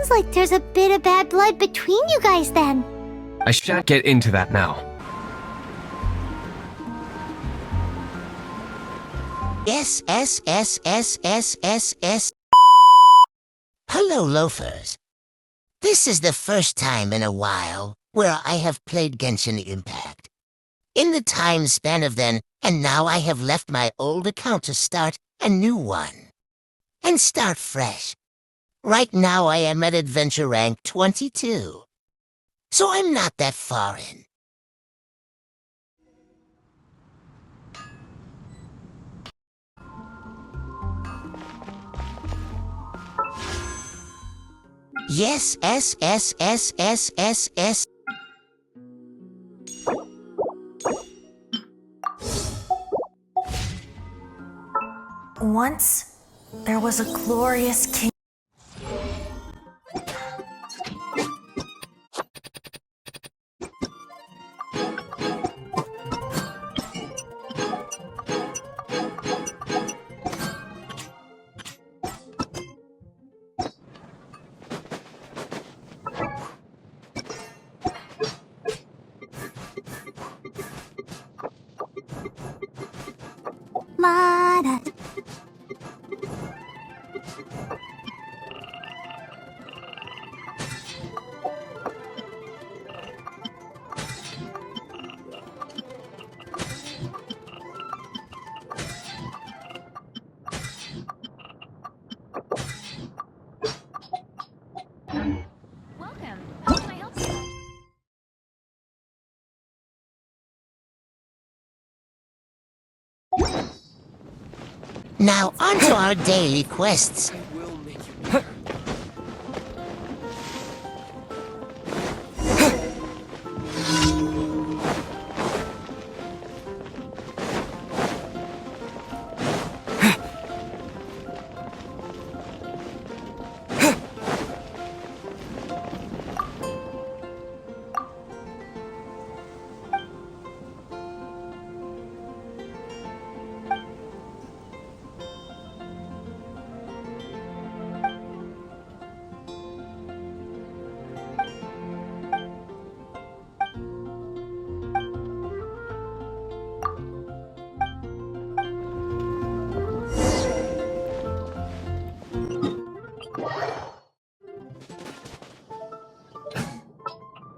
sounds like there's a bit of bad blood between you guys then. I shan't get into that now. S. Hello, loafers. This is the first time in a while where I have played Genshin Impact. In the time span of then and now, I have left my old account to start a new one. And start fresh. Right now I am at adventure rank 22. So I'm not that far in. Yes, S. Once, there was a glorious king. Mara. Welcome. How can I help you? Now onto our daily quests.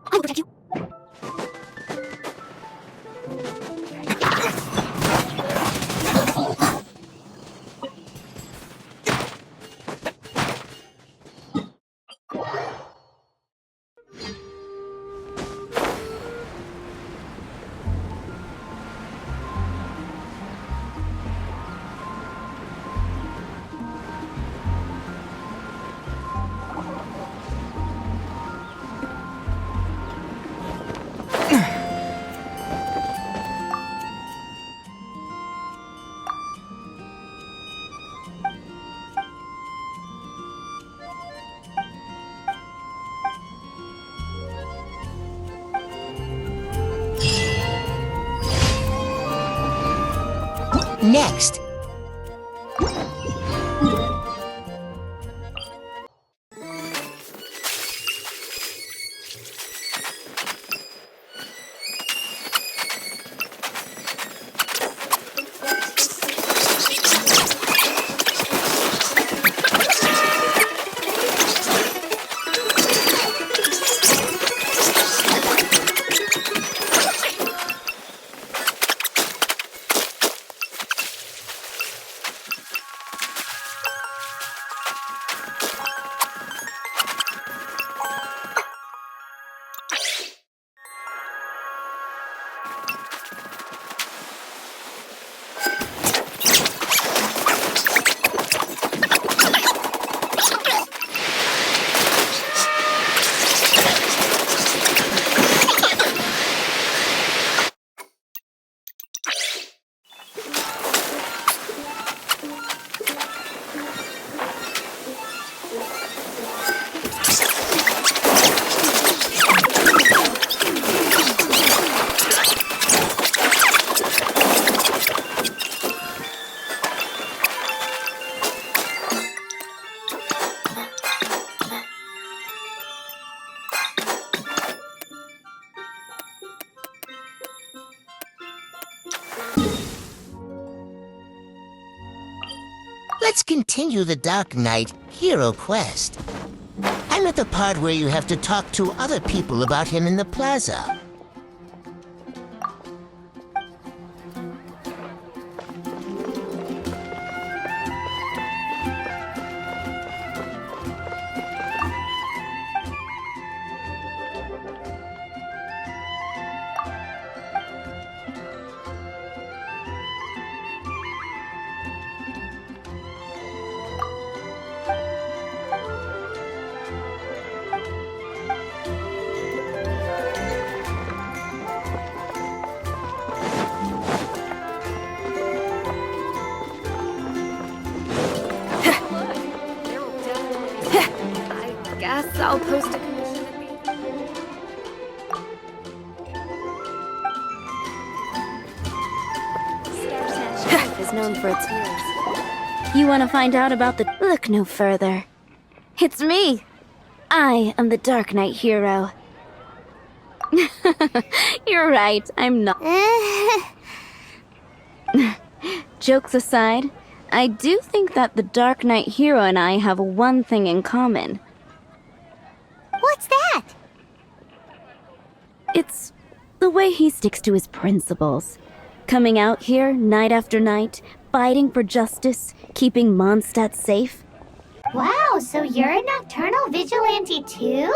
I will protect you. Next. let's continue the Dark Knight hero quest. I'm at the part where you have to talk to other people about him in the plaza. I guess I'll post a commission at the... Is known for its heroes. You want to find out about the... Look no further. It's me. I am the Dark Knight hero. You're right, I'm not. Jokes aside, I do think that the Dark Knight hero and I have one thing in common. What's that? It's the way he sticks to his principles. Coming out here night after night, fighting for justice, keeping Mondstadt safe. Wow, so you're a nocturnal vigilante too?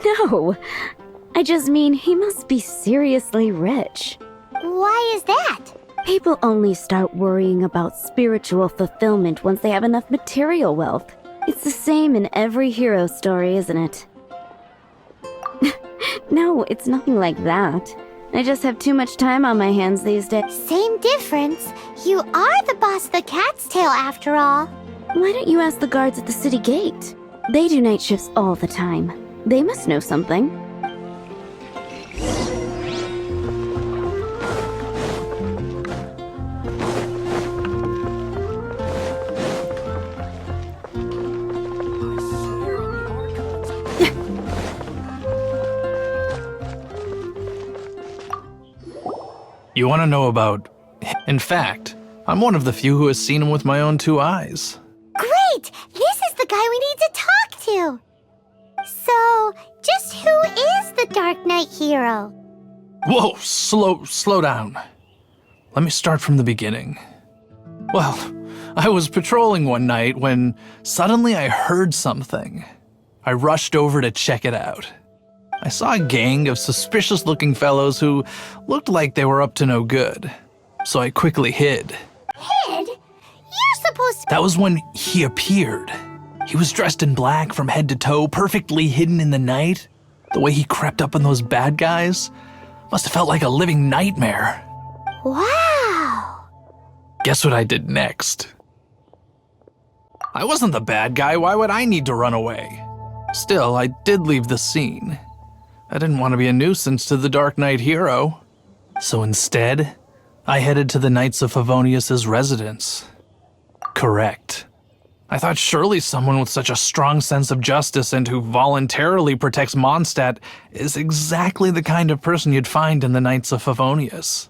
No, I just mean he must be seriously rich. Why is that? People only start worrying about spiritual fulfillment once they have enough material wealth. It's the same in every hero story, isn't it? No, it's nothing like that. I just have too much time on my hands these days. Same difference. You are the boss of the Cat's Tail after all. Why don't you ask the guards at the city gate? They do night shifts all the time. They must know something. You want to know about... In fact, I'm one of the few who has seen him with my own two eyes. Great! This is the guy we need to talk to! So, just who is the Dark Knight hero? Whoa, slow down. Let me start from the beginning. Well, I was patrolling one night when suddenly I heard something. I rushed over to check it out. I saw a gang of suspicious-looking fellows who looked like they were up to no good. So I quickly hid. Hid? You're supposed to... That was when he appeared. He was dressed in black from head to toe, perfectly hidden in the night. The way he crept up on those bad guys must have felt like a living nightmare. Wow! Guess what I did next? I wasn't the bad guy, why would I need to run away? Still, I did leave the scene. I didn't want to be a nuisance to the Dark Knight hero. So instead, I headed to the Knights of Favonius' residence. Correct. I thought surely someone with such a strong sense of justice and who voluntarily protects Mondstadt is exactly the kind of person you'd find in the Knights of Favonius.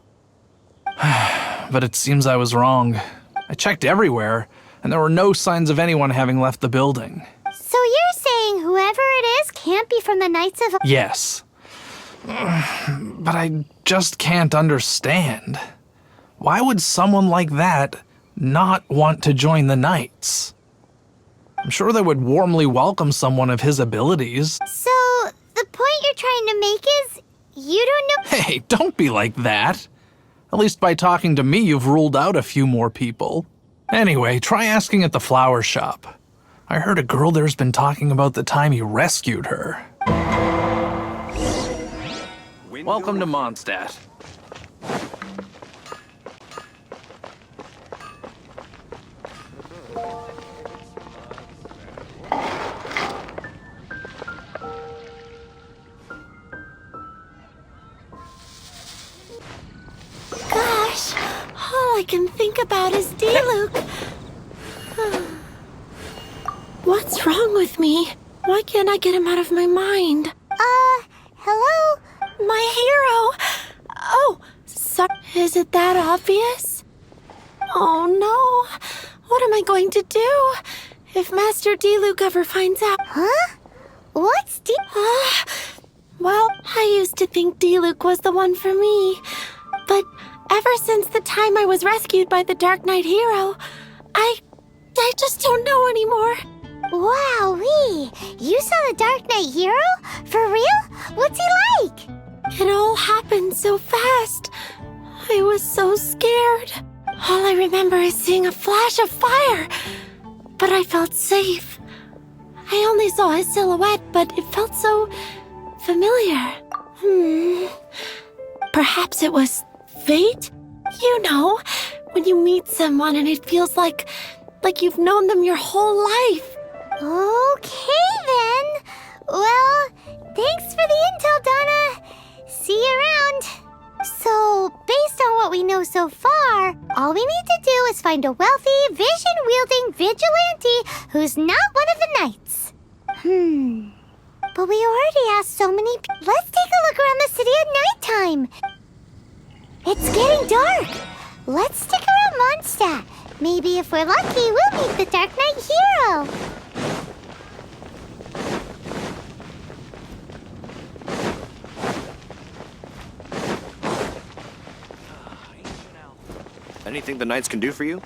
But it seems I was wrong. I checked everywhere, and there were no signs of anyone having left the building. So you're saying whoever it is can't be from the Knights of... Yes. But I just can't understand. Why would someone like that not want to join the Knights? I'm sure they would warmly welcome someone of his abilities. So, the point you're trying to make is, you don't know... Hey, don't be like that. At least by talking to me, you've ruled out a few more people. Anyway, try asking at the flower shop. I heard a girl there's been talking about the time he rescued her. Welcome to Mondstadt. Gosh, all I can think about is D-Luke. What's wrong with me? Why can't I get him out of my mind? Hello? My hero! Oh, sorry. Is it that obvious? Oh no, What am I going to do if Master Diluc ever finds out? Huh? What's Well, I used to think Diluc was the one for me. But ever since the time I was rescued by the Dark Knight hero, I just don't know anymore. Wowee! You saw the Dark Knight hero? For real? What's he like? It all happened so fast. I was so scared. All I remember is seeing a flash of fire. But I felt safe. I only saw his silhouette, but it felt so familiar. Perhaps it was fate? You know, when you meet someone and it feels like you've known them your whole life. Okay then. Well, thanks for the intel, Donna. See you around. So, based on what we know so far, all we need to do is find a wealthy, vision-wielding vigilante who's not one of the knights. But we already asked so many people. Let's take a look around the city at nighttime. It's getting dark. Let's stick around Mondstadt. Maybe if we're lucky, we'll meet the Dark Knight hero. Anything the knights can do for you?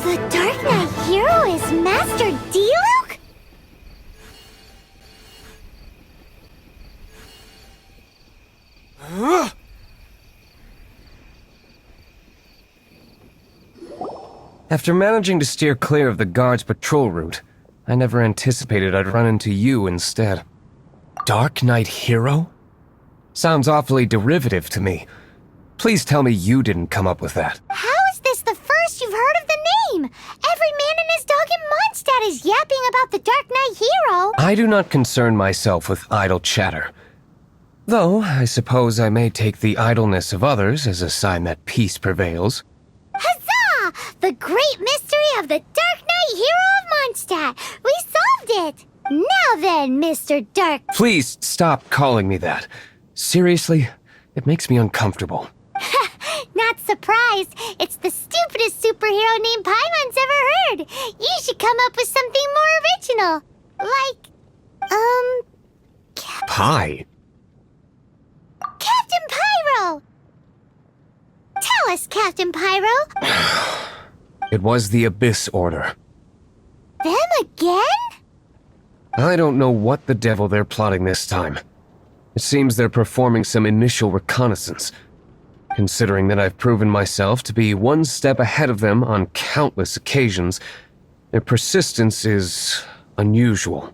The Dark Knight hero is Master Diluc? After managing to steer clear of the guard's patrol route, I never anticipated I'd run into you instead. Dark Knight Hero? Sounds awfully derivative to me. Please tell me you didn't come up with that. How is this the first you've heard of the name? Every man and his dog in Mondstadt is yapping about the Dark Knight hero. I do not concern myself with idle chatter. Though, I suppose I may take the idleness of others as a sign that peace prevails. Huzzah! The great mystery of the Dark Knight hero of Mondstadt. We solved it. Now then, Mr. Dark... Please stop calling me that. Seriously, it makes me uncomfortable. Not surprised. It's the stupidest superhero name Paimon's ever heard. You should come up with something more original. Like, Pie? Captain Pyro! Tell us, Captain Pyro. It was the Abyss Order. Them again? I don't know what the devil they're plotting this time. It seems they're performing some initial reconnaissance. Considering that I've proven myself to be one step ahead of them on countless occasions, their persistence is unusual.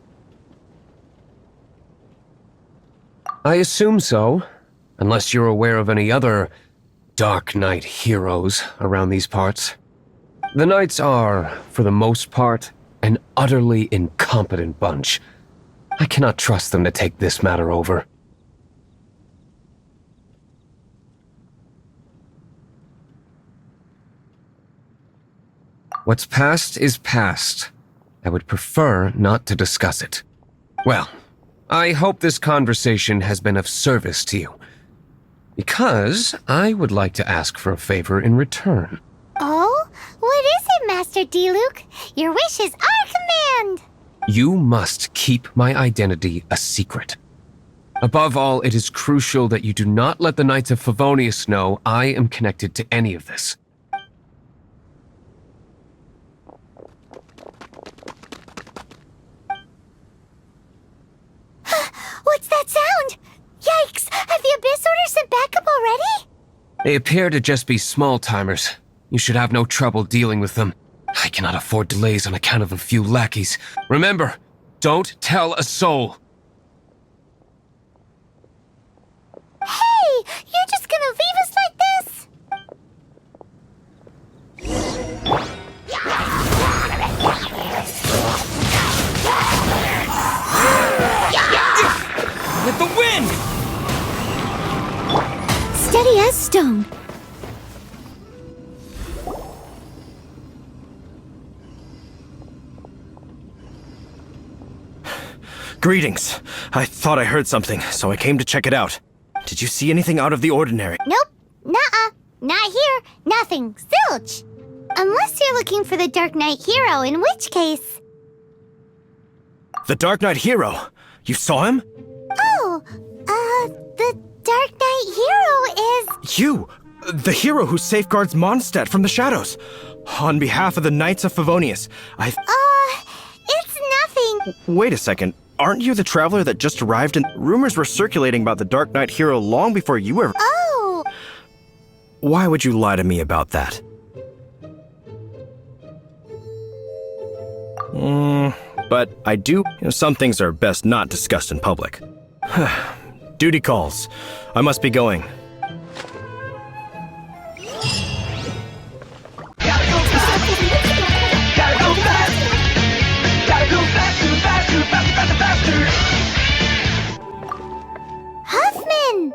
I assume so, unless you're aware of any other Dark Knight heroes around these parts. The Knights are, for the most part, an utterly incompetent bunch. I cannot trust them to take this matter over. What's past is past. I would prefer not to discuss it. Well, I hope this conversation has been of service to you. Because I would like to ask for a favor in return. Oh? What is it, Master Diluc? Your wish is our command! You must keep my identity a secret. Above all, it is crucial that you do not let the Knights of Favonius know I am connected to any of this. What's that sound? Yikes! Have the Abyss Order sent backup already? They appear to just be small-timers. You should have no trouble dealing with them. I cannot afford delays on account of a few lackeys. Remember, don't tell a soul. Hey! You're just gonna leave us like this? stone. Greetings. I thought I heard something, so I came to check it out. Did you see anything out of the ordinary? Nope. Nuh-uh. Not here. Nothing. Zilch. Unless you're looking for the Dark Knight hero, in which case... The Dark Knight hero? You saw him? Oh, the Dark Knight hero is... You! The hero who safeguards Mondstadt from the shadows. On behalf of the Knights of Favonius, it's nothing. Wait a second. Aren't you the traveler that just arrived and rumors were circulating about the Dark Knight hero long before you were... Oh. Why would you lie to me about that? But I do... some things are best not discussed in public. Duty calls. I must be going. Huffman!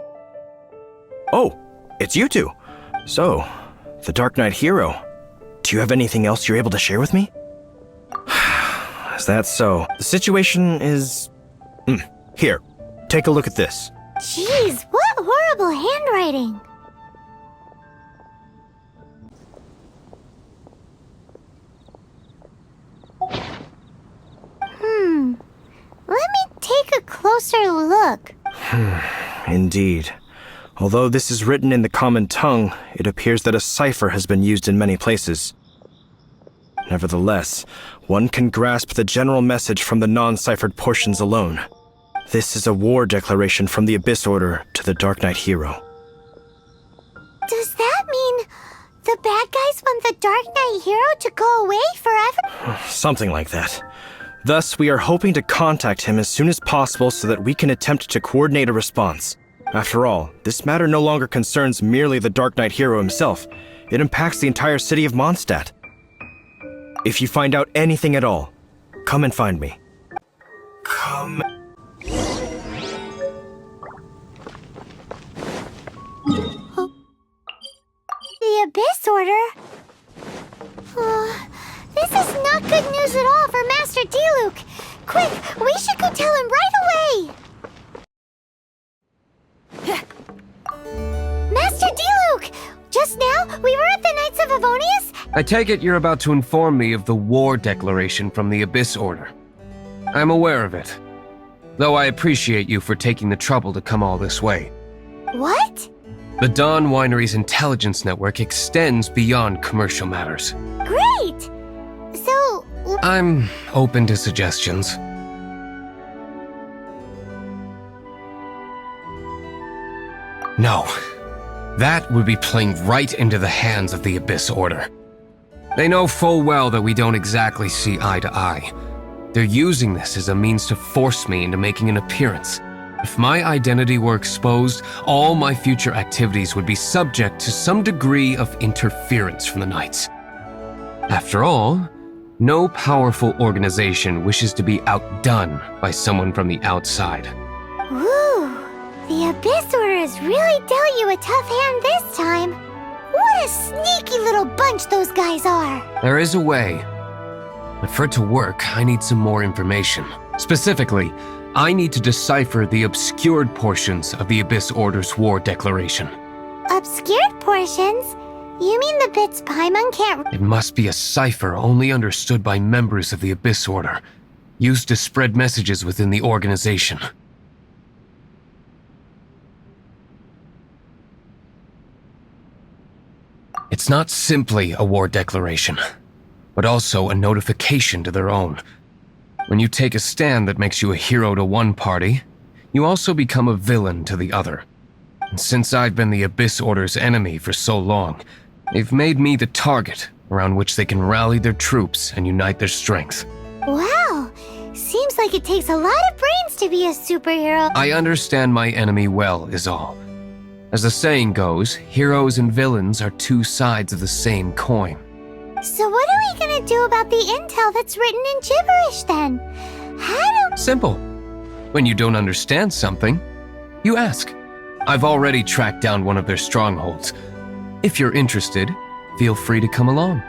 Oh, it's you two. So, the Dark Knight hero. Do you have anything else you're able to share with me? Is that so? The situation is... Here, take a look at this. Jeez, what horrible handwriting. Let me take a closer look. Indeed. Although this is written in the common tongue, it appears that a cipher has been used in many places. Nevertheless, one can grasp the general message from the non-ciphered portions alone. This is a war declaration from the Abyss Order to the Dark Knight hero. Does that mean the bad guys want the Dark Knight hero to go away forever? Something like that. Thus, we are hoping to contact him as soon as possible so that we can attempt to coordinate a response. After all, this matter no longer concerns merely the Dark Knight hero himself. It impacts the entire city of Mondstadt. If you find out anything at all, come and find me. Come. The Abyss Order? This is not good news at all for Master Diluc. Quick, we should go tell him right away! Master Diluc! Just now, we were at the Knights of Favonius? I take it you're about to inform me of the war declaration from the Abyss Order. I'm aware of it, though I appreciate you for taking the trouble to come all this way. What? The Dawn Winery's intelligence network extends beyond commercial matters. Great! So... I'm open to suggestions. No. That would be playing right into the hands of the Abyss Order. They know full well that we don't exactly see eye to eye. They're using this as a means to force me into making an appearance. If my identity were exposed, all my future activities would be subject to some degree of interference from the Knights. After all, no powerful organization wishes to be outdone by someone from the outside. Woo! The Abyss Order has really dealt you a tough hand this time. What a sneaky little bunch those guys are! There is a way. But for it to work, I need some more information. Specifically, I need to decipher the obscured portions of the Abyss Order's war declaration. Obscured portions? You mean the bits Paimon can't... It must be a cipher only understood by members of the Abyss Order, used to spread messages within the organization. It's not simply a war declaration, but also a notification to their own. When you take a stand that makes you a hero to one party, you also become a villain to the other. And since I've been the Abyss Order's enemy for so long, they've made me the target around which they can rally their troops and unite their strength. Wow! Seems like it takes a lot of brains to be a superhero. I understand my enemy well, is all. As the saying goes, heroes and villains are two sides of the same coin. So what are we gonna do about the intel that's written in gibberish then? How do... Simple. When you don't understand something, you ask. I've already tracked down one of their strongholds. If you're interested, feel free to come along.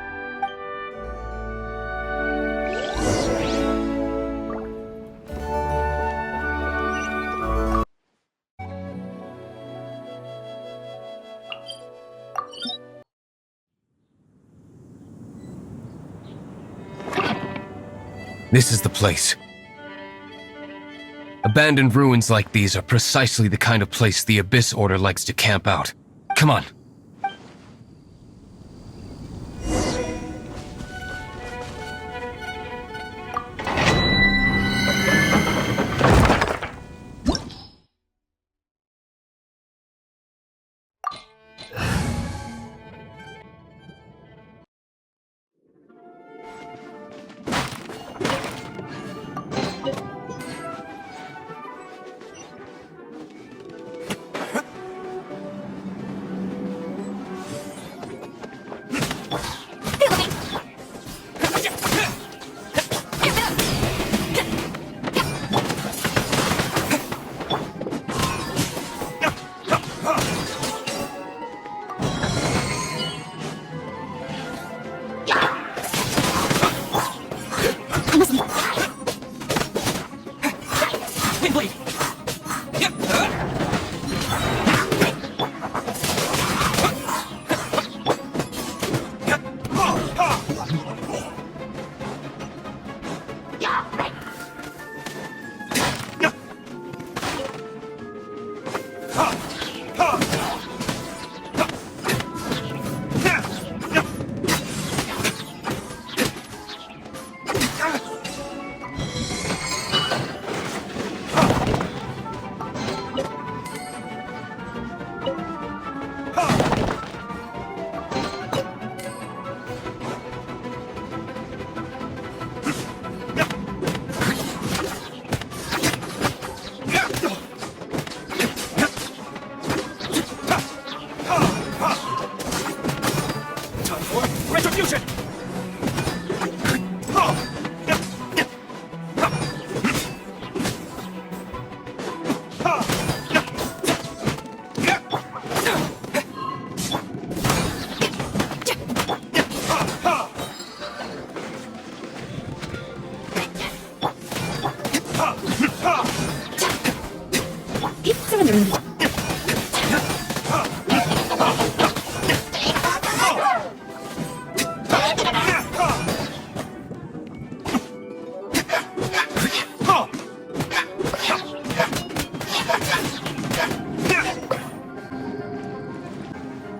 This is the place. Abandoned ruins like these are precisely the kind of place the Abyss Order likes to camp out. Come on.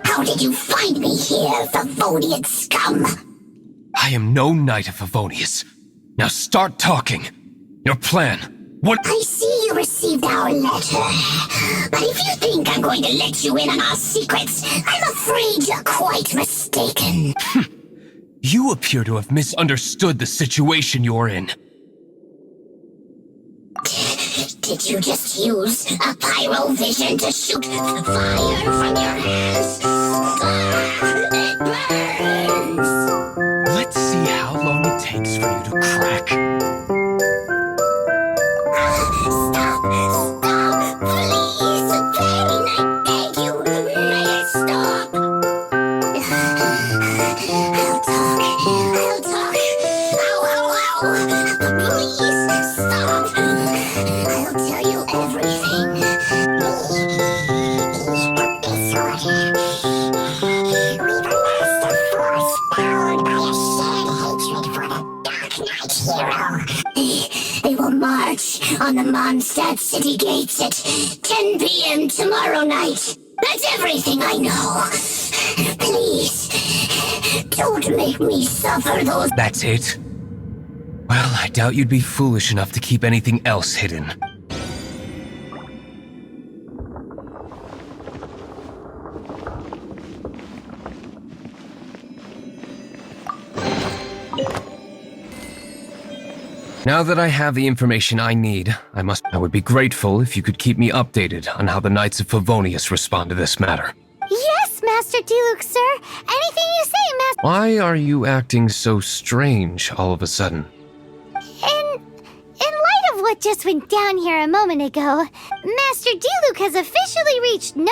How did you find me here, Favonian scum? I am no knight of Favonius. Now start talking. Your plan. What? I see you received our letter. But if you think I'm going to let you in on our secrets, I'm afraid you're quite mistaken. You appear to have misunderstood the situation you're in. Did you just use a pyro vision to shoot fire from your hands? It burns! Let's see how long it takes for you to crack. Stop! Stop! Please! Pain, I beg you! Make it stop! I'll talk! I'll talk! Ow! Ow! Ow! Please! Stop! I'll tell you everything. Disorder. We've a master force bound by a shared hatred for the Dark Knight hero. They will march on the Mondstadt city gates at 10 p.m. tomorrow night. That's everything I know. Please, don't make me suffer those. That's it? Well, I doubt you'd be foolish enough to keep anything else hidden. Now that I have the information I need, I would be grateful if you could keep me updated on how the Knights of Favonius respond to this matter. Yes, Master Diluc, sir. Anything you say, Master. Why are you acting so strange all of a sudden? In light of what just went down here a moment ago. Master Diluc has officially reached #1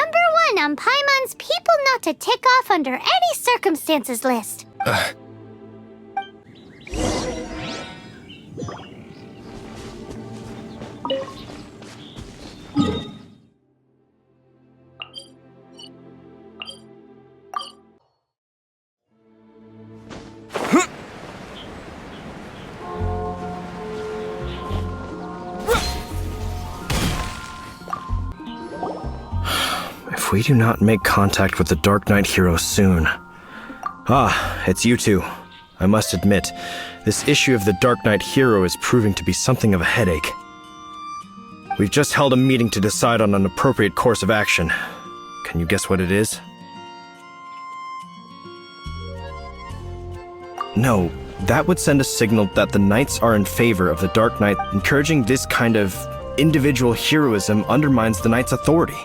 on Paimon's People Not to Tick Off Under Any Circumstances list. If we do not make contact with the Dark Knight hero soon... Ah, it's you two. I must admit, this issue of the Dark Knight hero is proving to be something of a headache. We've just held a meeting to decide on an appropriate course of action. Can you guess what it is? No, that would send a signal that the Knights are in favor of the Dark Knight. Encouraging this kind of individual heroism undermines the Knight's authority.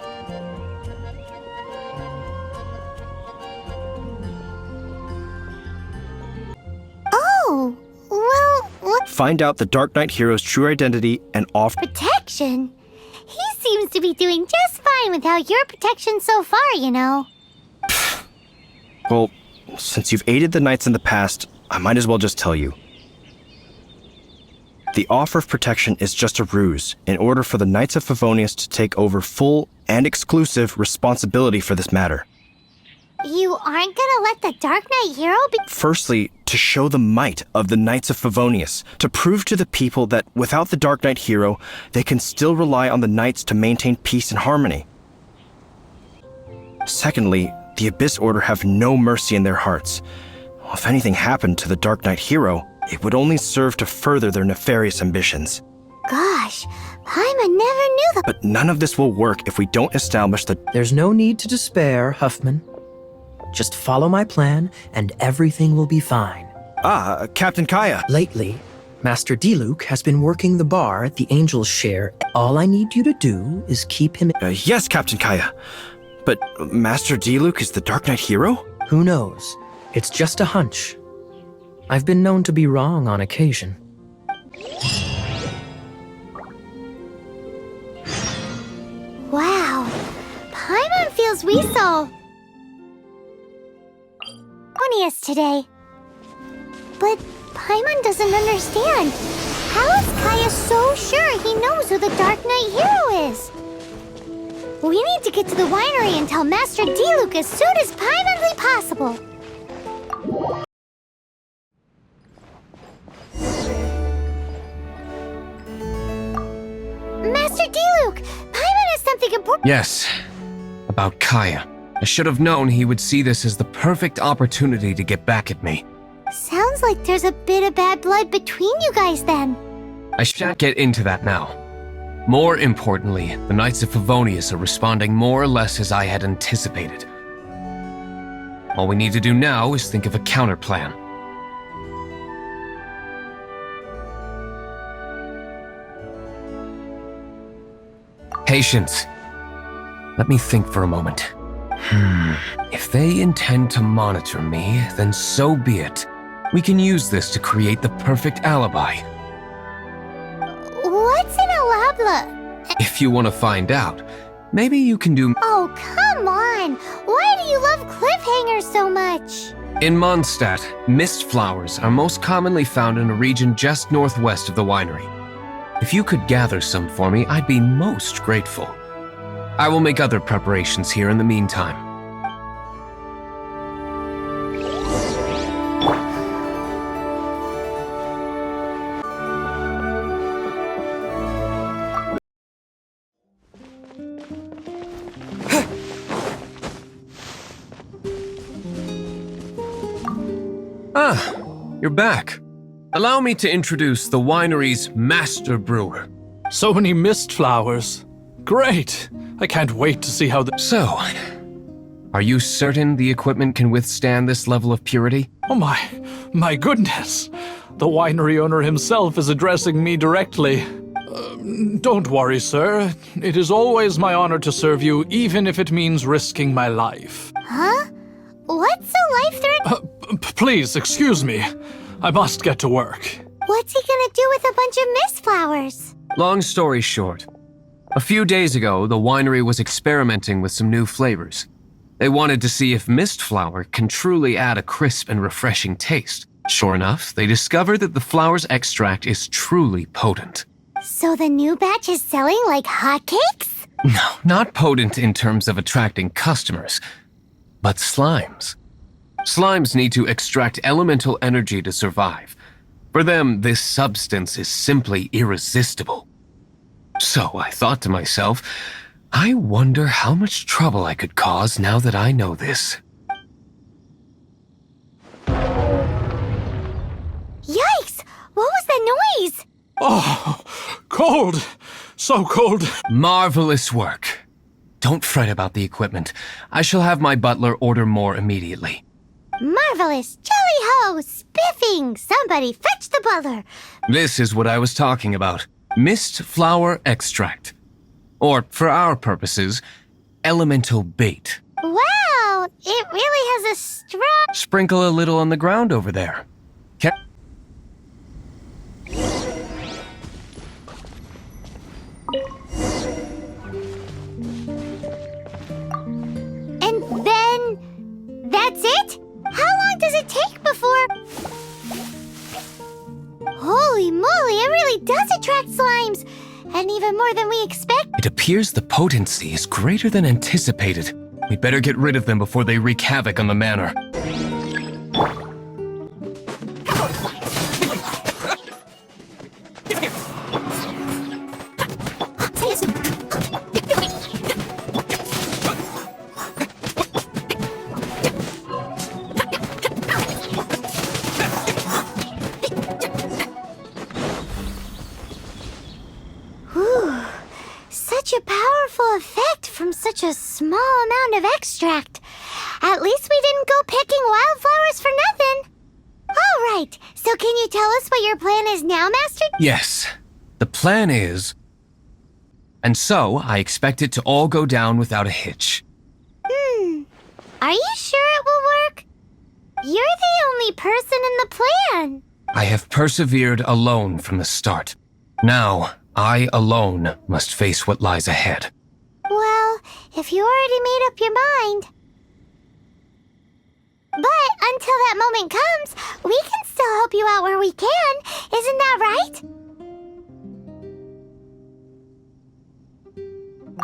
Oh, well, what Find out the Dark Knight hero's true identity and offer... protection? He seems to be doing just fine without your protection so far, you know. Well, since you've aided the Knights in the past, I might as well just tell you. The offer of protection is just a ruse in order for the Knights of Favonius to take over full and exclusive responsibility for this matter. You aren't gonna let the Dark Knight hero be— Firstly, to show the might of the Knights of Favonius, to prove to the people that without the Dark Knight hero, they can still rely on the Knights to maintain peace and harmony. Secondly, the Abyss Order have no mercy in their hearts. If anything happened to the Dark Knight hero, it would only serve to further their nefarious ambitions. Gosh, Paimon never knew the— But none of this will work if we don't establish the... There's no need to despair, Huffman. Just follow my plan, and everything will be fine. Captain Kaya. Lately, Master Diluc has been working the bar at the Angel's Share. All I need you to do is keep him... Yes, Captain Kaya. But Master Diluc is the Dark Knight hero? Who knows? It's just a hunch. I've been known to be wrong on occasion. Wow, Paimon feels we saw Favonius today. But Paimon doesn't understand. How is Kaya so sure he knows who the Dark Knight hero is? We need to get to the winery and tell Master Diluc as soon as Paimonly possible. Master Diluc, Paimon has something important. Yes, about Kaya. I should have known he would see this as the perfect opportunity to get back at me. Sounds like there's a bit of bad blood between you guys then. I shan't get into that now. More importantly, the Knights of Favonius are responding more or less as I had anticipated. All we need to do now is think of a counterplan. Patience. Let me think for a moment. If they intend to monitor me, then so be it. We can use this to create the perfect alibi. What's an alabla? If you want to find out, maybe you can do... Oh, come on! Why do you love cliffhangers so much? In Mondstadt, mist flowers are most commonly found in a region just northwest of the winery. If you could gather some for me, I'd be most grateful. I will make other preparations here in the meantime. You're back. Allow me to introduce the winery's master brewer. So many mist flowers. Great! I can't wait to see how the... So, are you certain the equipment can withstand this level of purity? Oh my goodness! The winery owner himself is addressing me directly. Don't worry, sir. It is always my honor to serve you, even if it means risking my life. Huh? What's a life-threatening? Please, excuse me. I must get to work. What's he gonna do with a bunch of mist flowers? Long story short, a few days ago, the winery was experimenting with some new flavors. They wanted to see if mist flower can truly add a crisp and refreshing taste. Sure enough, they discovered that the flower's extract is truly potent. So the new batch is selling like hotcakes? No, not potent in terms of attracting customers, but slimes. Slimes need to extract elemental energy to survive. For them, this substance is simply irresistible. So I thought to myself, I wonder how much trouble I could cause now that I know this. Yikes! What was that noise? Oh, cold! So cold. Marvelous work. Don't fret about the equipment. I shall have my butler order more immediately. Marvelous! Jolly-ho! Spiffing! Somebody fetch the butler! This is what I was talking about. Mist flower extract. Or, for our purposes, elemental bait. Wow! It really has a strong... Sprinkle a little on the ground over there. And then... that's it? How long does it take before... Holy moly, it really does attract slimes! And even more than we expect. It appears the potency is greater than anticipated. We'd better get rid of them before they wreak havoc on the manor. Such a powerful effect from such a small amount of extract. At least we didn't go picking wildflowers for nothing. All right, so can you tell us what your plan is now, Master? Yes, the plan is... And so, I expect it to all go down without a hitch. Are you sure it will work? You're the only person in the plan. I have persevered alone from the start. Now, I alone must face what lies ahead. Well, if you already made up your mind. But until that moment comes, we can still help you out where we can. Isn't that right?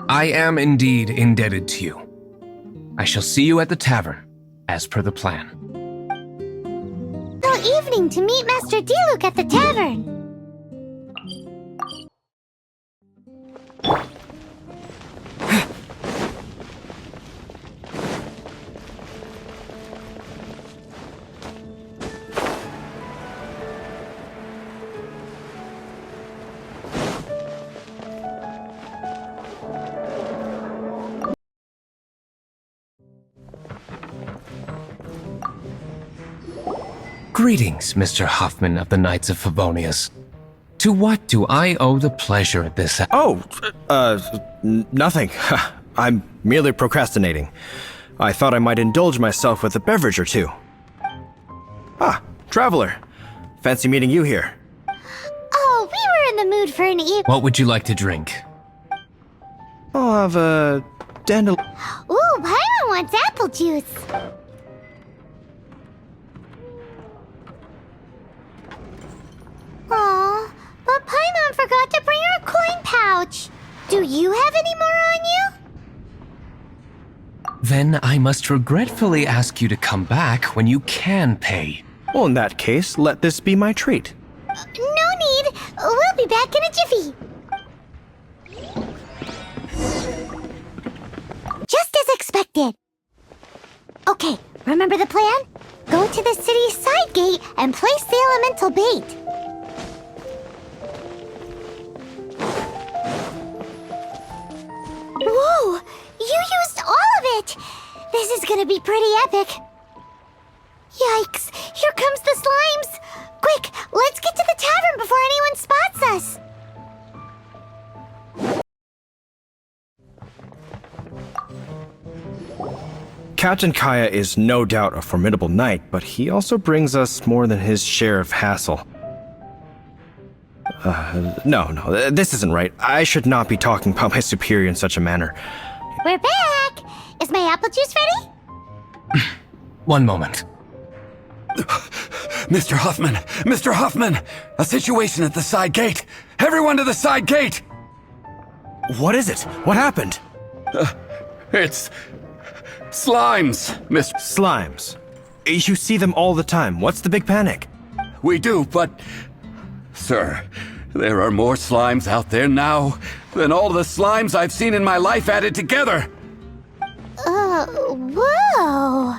I am indeed indebted to you. I shall see you at the tavern, as per the plan. Till evening to meet Master Diluc at the tavern. Greetings, Mr. Hoffman of the Knights of Favonius. To what do I owe the pleasure at this... Nothing. I'm merely procrastinating. I thought I might indulge myself with a beverage or two. Ah, Traveler. Fancy meeting you here. Oh, we were in the mood for an evening. What would you like to drink? I'll have a dandelion. Ooh, Paimon wants apple juice. Aw, but Paimon forgot to bring her coin pouch. Do you have any more on you? Then I must regretfully ask you to come back when you can pay. Well, in that case, let this be my treat. No need. We'll be back in a jiffy. Just as expected. Okay, remember the plan? Go to the city's side gate and place the elemental bait. Whoa! You used all of it! This is gonna be pretty epic. Yikes! Here comes the slimes! Quick, let's get to the tavern before anyone spots us! Captain Kaya is no doubt a formidable knight, but he also brings us more than his share of hassle. No, this isn't right. I should not be talking about my superior in such a manner. We're back! Is my apple juice ready? One moment. Mr. Huffman! Mr. Huffman! A situation at the side gate! Everyone to the side gate! What is it? What happened? It's... slimes, Mr. Slimes. You see them all the time. What's the big panic? We do, but... Sir, there are more slimes out there now than all the slimes I've seen in my life added together! Whoa!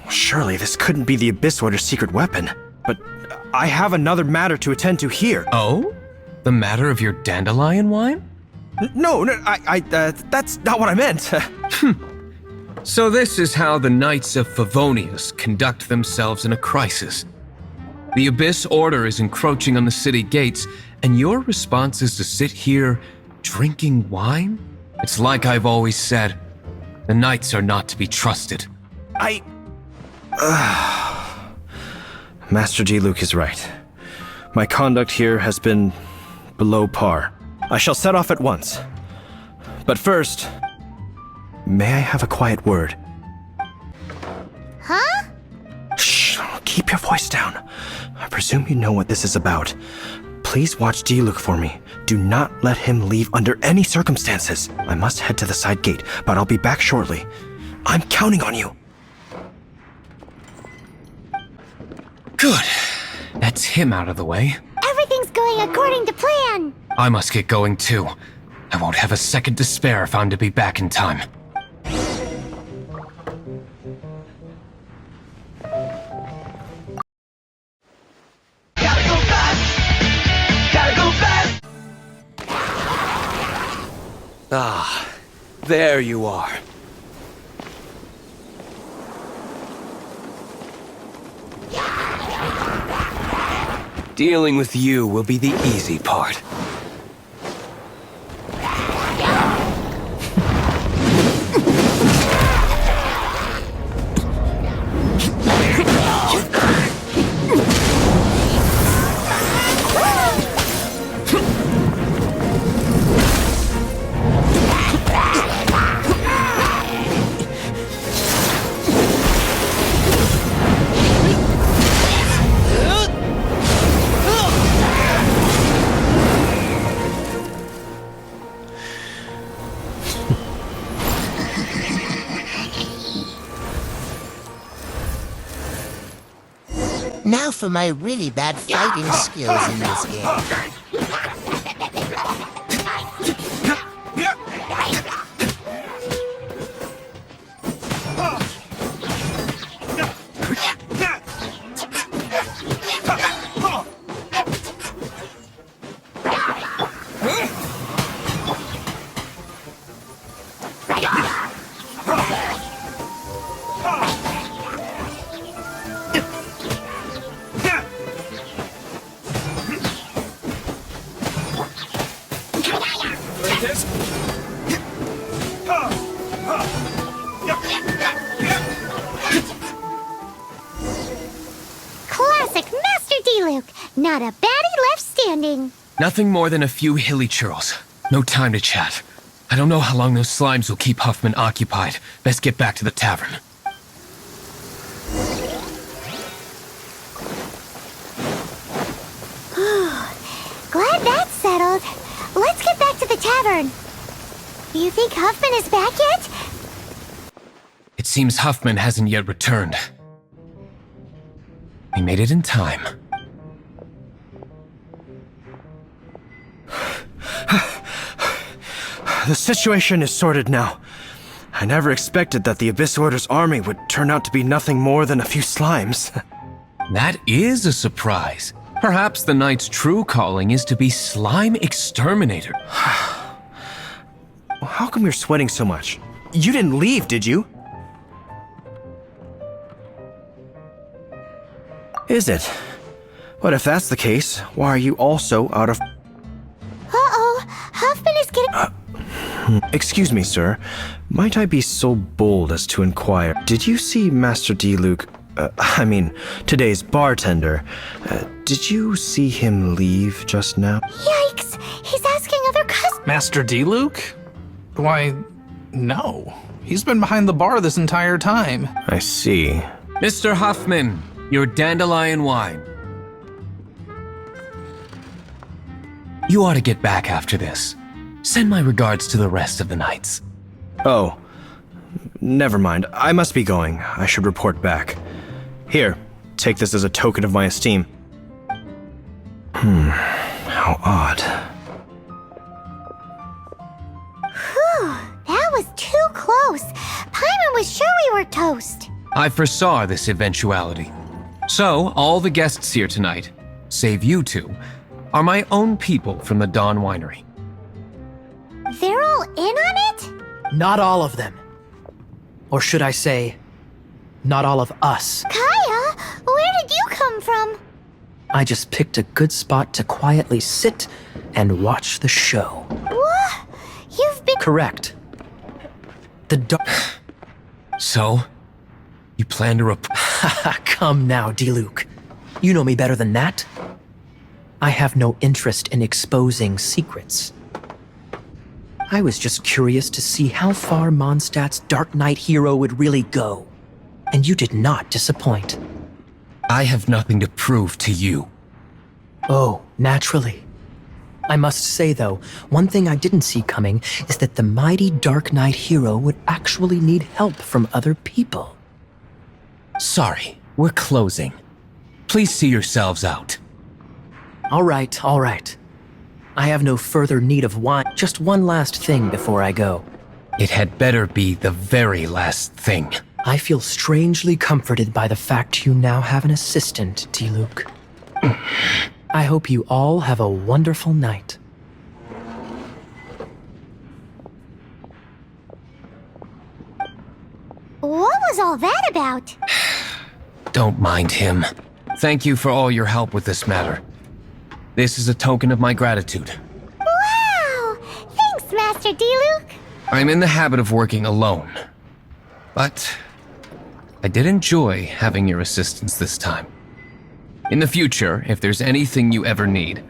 Surely this couldn't be the Abyss Order's secret weapon. But I have another matter to attend to here. Oh? The matter of your dandelion wine? No, that's not what I meant. So this is how the Knights of Favonius conduct themselves in a crisis. The Abyss Order is encroaching on the city gates, and your response is to sit here drinking wine? It's like I've always said, the Knights are not to be trusted. Master Diluc is right. My conduct here has been below par. I shall set off at once. But first, may I have a quiet word? Huh? Shh, keep your voice down. I presume you know what this is about. Please watch Diluc for me. Do not let him leave under any circumstances. I must head to the side gate, but I'll be back shortly. I'm counting on you. Good. That's him out of the way. Everything's going according to plan! I must get going too. I won't have a second to spare if I'm to be back in time. Ah, there you are. Dealing with you will be the easy part. Now for my really bad fighting skills in this game. Classic Master Diluc! Not a baddie left standing. Nothing more than a few hilly churls. No time to chat. I don't know how long those slimes will keep Huffman occupied. Best get back to the tavern. Glad that's settled. Let's get back to the tavern. You think Huffman is back yet? It seems Huffman hasn't yet returned. We made it in time. The situation is sorted now. I never expected that the Abyss Order's army would turn out to be nothing more than a few slimes. That is a surprise. Perhaps the Knight's true calling is to be slime exterminator. How come you're sweating so much? You didn't leave, did you? Is it? But if that's the case, why are you also out of... Uh-oh, Huffman is getting... Excuse me, sir. Might I be so bold as to inquire, did you see Master Diluc today's bartender. Did you see him leave just now? Yikes! He's asking other customers. Master D-Luke? Why, no. He's been behind the bar this entire time. I see. Mr. Huffman, your dandelion wine. You ought to get back after this. Send my regards to the rest of the knights. Oh, never mind. I must be going. I should report back. Here, take this as a token of my esteem. How odd. Whew, that was too close. Paimon was sure we were toast. I foresaw this eventuality. So, all the guests here tonight, save you two, are my own people from the Dawn Winery. They're all in on it? Not all of them. Or should I say, not all of us. Kaya, where did you come from? I just picked a good spot to quietly sit and watch the show. What? You've been— Correct. The So, you plan to Come now, D-Luke. You know me better than that. I have no interest in exposing secrets. I was just curious to see how far Mondstadt's Dark Knight hero would really go. And you did not disappoint. I have nothing to prove to you. Oh, naturally. I must say, though, one thing I didn't see coming is that the mighty Dark Knight hero would actually need help from other people. Sorry, we're closing. Please see yourselves out. All right, all right. I have no further need of wine. Just one last thing before I go. It had better be the very last thing. I feel strangely comforted by the fact you now have an assistant, D-Luke. I hope you all have a wonderful night. What was all that about? Don't mind him. Thank you for all your help with this matter. This is a token of my gratitude. Wow! Thanks, Master D-Luke. I'm in the habit of working alone. But I did enjoy having your assistance this time. In the future, if there's anything you ever need,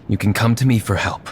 you can come to me for help.